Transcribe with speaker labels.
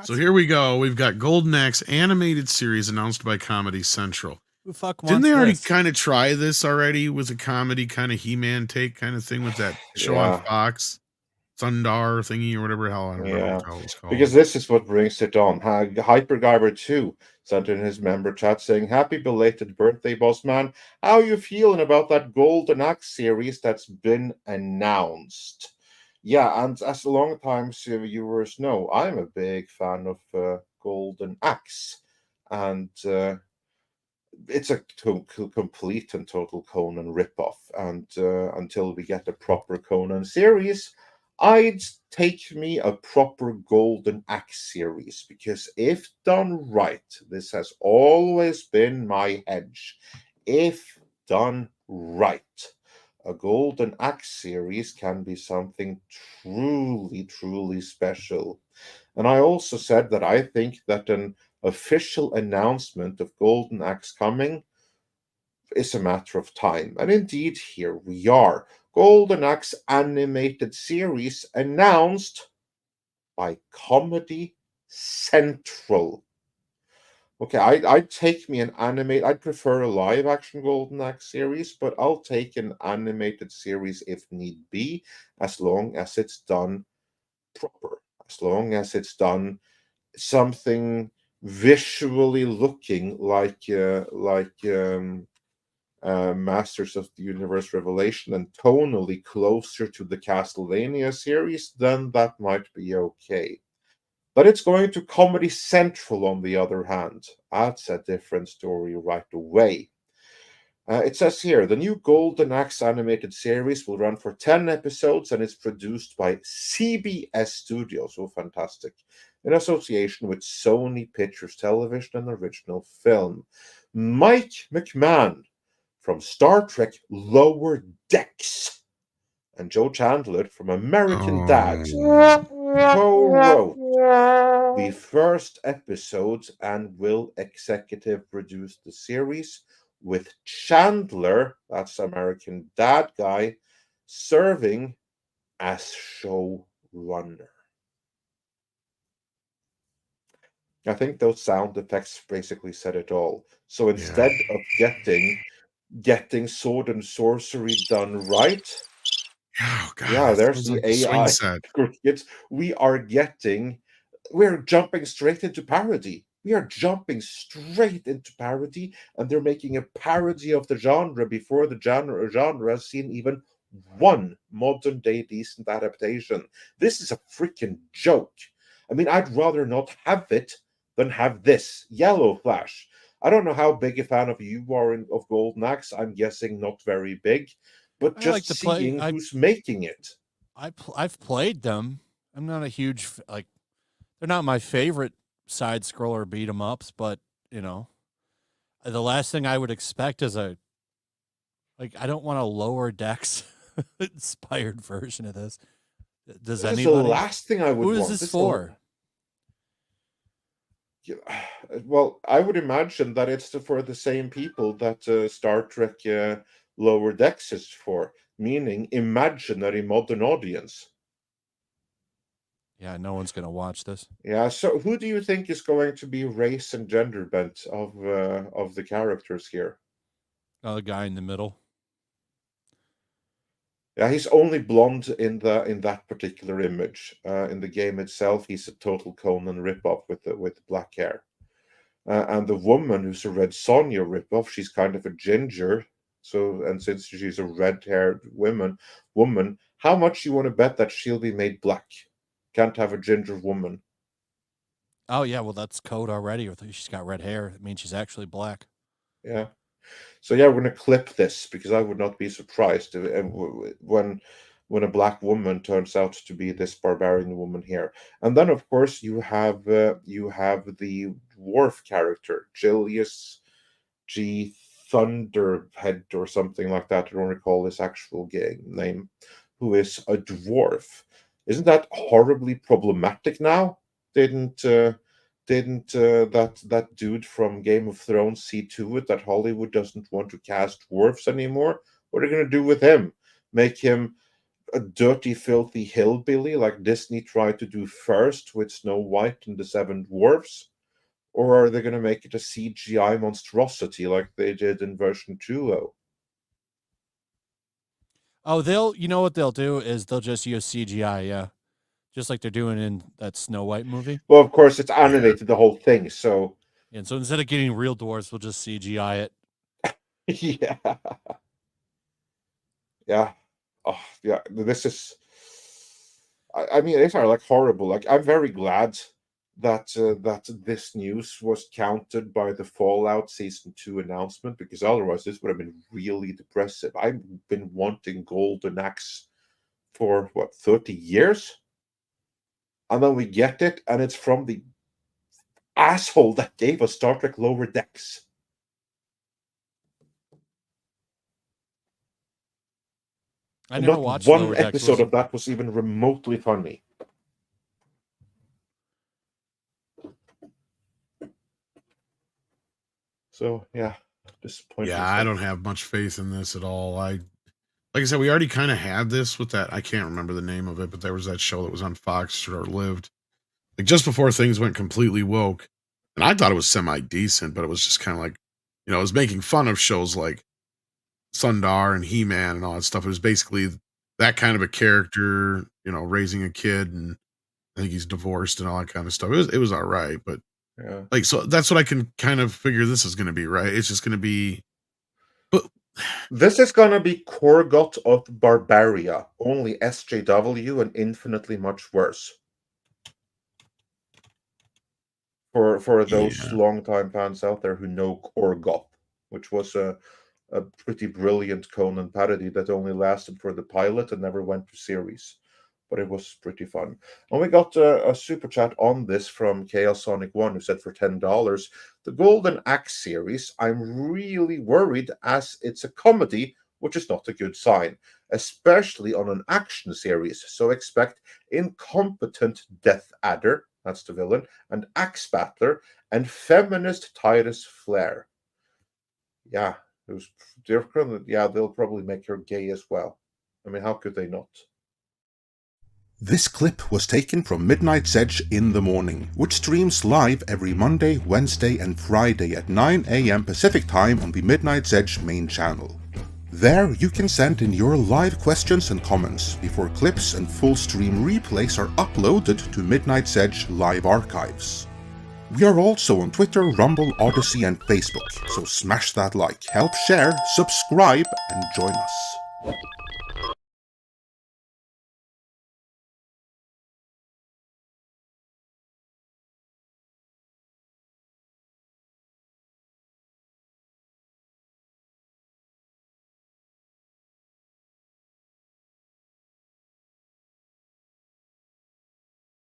Speaker 1: So here we go. We've got Golden Axe animated series announced by Comedy Central.
Speaker 2: Who fuck
Speaker 1: Didn't
Speaker 2: wants
Speaker 1: they already
Speaker 2: this?
Speaker 1: kind of try this already with a comedy kind of He-Man take kind of thing with that show on Fox? Sundar thingy or whatever the hell, I don't remember what the hell it was called.
Speaker 3: Because this is what brings it on. Hypergiver 2 sent in his member chat saying, "Happy belated birthday, boss man. How you feeling about that Golden Axe series that's been announced?" Yeah, and as long-time viewers know, I'm a big fan of Golden Axe. And it's a complete and total Conan ripoff. And until we get a proper Conan series, I'd take me a proper Golden Axe series, because if done right, this has always been my hedge. If done right, a Golden Axe series can be something truly, truly special. And I also said that I think that an official announcement of Golden Axe coming is a matter of time. And indeed, here we are. Golden Axe animated series announced by Comedy Central. Okay, I'd take me an animate. I'd prefer a live action Golden Axe series, but I'll take an animated series if need be, as long as it's done proper, as long as it's done something visually looking like Masters of the Universe Revelation and tonally closer to the Castlevania series, then that might be okay. But it's going to Comedy Central, on the other hand. That's a different story right away. It says here, the new Golden Axe animated series will run for 10 episodes and is produced by CBS Studios, so fantastic, in association with Sony Pictures Television and Original Film. Mike McMahon from Star Trek Lower Decks and Joe Chandler from American Dad co-wrote the first episode and will executive produce the series, with Chandler, that's American Dad guy, serving as showrunner. I think those sound effects basically said it all. So instead of getting sword and sorcery done right,
Speaker 1: oh, God,
Speaker 3: yeah, there's the
Speaker 1: like
Speaker 3: AI. We're jumping straight into parody. We are jumping straight into parody, and they're making a parody of the genre before the genre has seen even one modern day decent adaptation. This is a freaking joke. I mean, I'd rather not have it than have this. Yellow Flash. I don't know how big a fan of you are of Golden Axe. I'm guessing not very big, but
Speaker 2: I
Speaker 3: just
Speaker 2: like to
Speaker 3: seeing
Speaker 2: play.
Speaker 3: who's making it.
Speaker 2: I've played them. I'm not a huge like. They're not my favorite side scroller beat 'em ups, but you know, the last thing I would expect is I don't want a lower decks inspired version of this. Does
Speaker 3: This is
Speaker 2: anybody?
Speaker 3: the last thing I would
Speaker 2: Who is
Speaker 3: want.
Speaker 2: this for?
Speaker 3: Well, I would imagine that it's for the same people that Star Trek Lower Decks is for, meaning imaginary modern audience.
Speaker 2: Yeah, no one's gonna watch this.
Speaker 3: Yeah, so who do you think is going to be race and gender bent of the characters here?
Speaker 2: The guy in the middle.
Speaker 3: Yeah, he's only blonde in that particular image. In the game itself, he's a total Conan ripoff with black hair. And the woman who's a Red Sonja ripoff, she's kind of a ginger. So, and since she's a red-haired woman, how much you want to bet that she'll be made black? Can't have a ginger woman.
Speaker 2: Oh yeah, well that's code already. She's got red hair. It means she's actually black.
Speaker 3: Yeah. So yeah, we're gonna clip this because I would not be surprised when a black woman turns out to be this barbarian woman here. And then of course you have the dwarf character, Julius G. Thunderhead or something like that. I don't recall his actual name, who is a dwarf. Isn't that horribly problematic now? Didn't that dude from Game of Thrones see to it that Hollywood doesn't want to cast dwarfs anymore? What are they going to do with him? Make him a dirty, filthy hillbilly like Disney tried to do first with Snow White and the Seven Dwarfs? Or are they going to make it a CGI monstrosity like they did in version 2.0?
Speaker 2: Oh, you know what they'll do is they'll just use CGI, yeah. Just like they're doing in that Snow White movie.
Speaker 3: Well, of course, it's animated, the whole thing, so...
Speaker 2: And so instead of getting real dwarves, we'll just CGI it.
Speaker 3: Yeah. Yeah. Oh, yeah, this is... I mean, these are, like, horrible. Like, I'm very glad that that this news was countered by the Fallout Season 2 announcement, because otherwise this would have been really depressive. I've been wanting Golden Axe for, what, 30 years? And then we get it, and it's from the asshole that gave us Star Trek Lower Decks.
Speaker 2: I never
Speaker 3: Not
Speaker 2: watched
Speaker 3: one
Speaker 2: Lower Decks.
Speaker 3: episode of that was even remotely funny. So, yeah, disappointing.
Speaker 1: Yeah, I don't have much faith in this at all. Like I said, we already kind of had this with that. I can't remember the name of it, but there was that show that was on Fox short-lived, like just before things went completely woke. And I thought it was semi-decent, but it was just kind of like, it was making fun of shows like Sundar and He-Man and all that stuff. It was basically that kind of a character, raising a kid, and I think he's divorced and all that kind of stuff. It was all right, but
Speaker 3: Yeah.
Speaker 1: like, so that's what I can kind of figure this is going to be, right? It's just going to be, but
Speaker 3: this is going to be Korgot of Barbaria, only SJW and infinitely much worse. For those longtime fans out there who know Korgot, which was a pretty brilliant Conan parody that only lasted for the pilot and never went to series. But it was pretty fun. And we got a super chat on this from Chaos Sonic 1, who said for $10, the Golden Axe series, I'm really worried as it's a comedy, which is not a good sign, especially on an action series. So expect incompetent Death Adder, that's the villain, and Axe Battler, and feminist Titus Flare. Yeah, they'll probably make her gay as well. I mean, how could they not?
Speaker 4: This clip was taken from Midnight's Edge in the Morning, which streams live every Monday, Wednesday and Friday at 9 AM Pacific Time on the Midnight's Edge main channel. There you can send in your live questions and comments before clips and full stream replays are uploaded to Midnight's Edge live archives. We are also on Twitter, Rumble, Odyssey and Facebook, so smash that like, help share, subscribe and join us.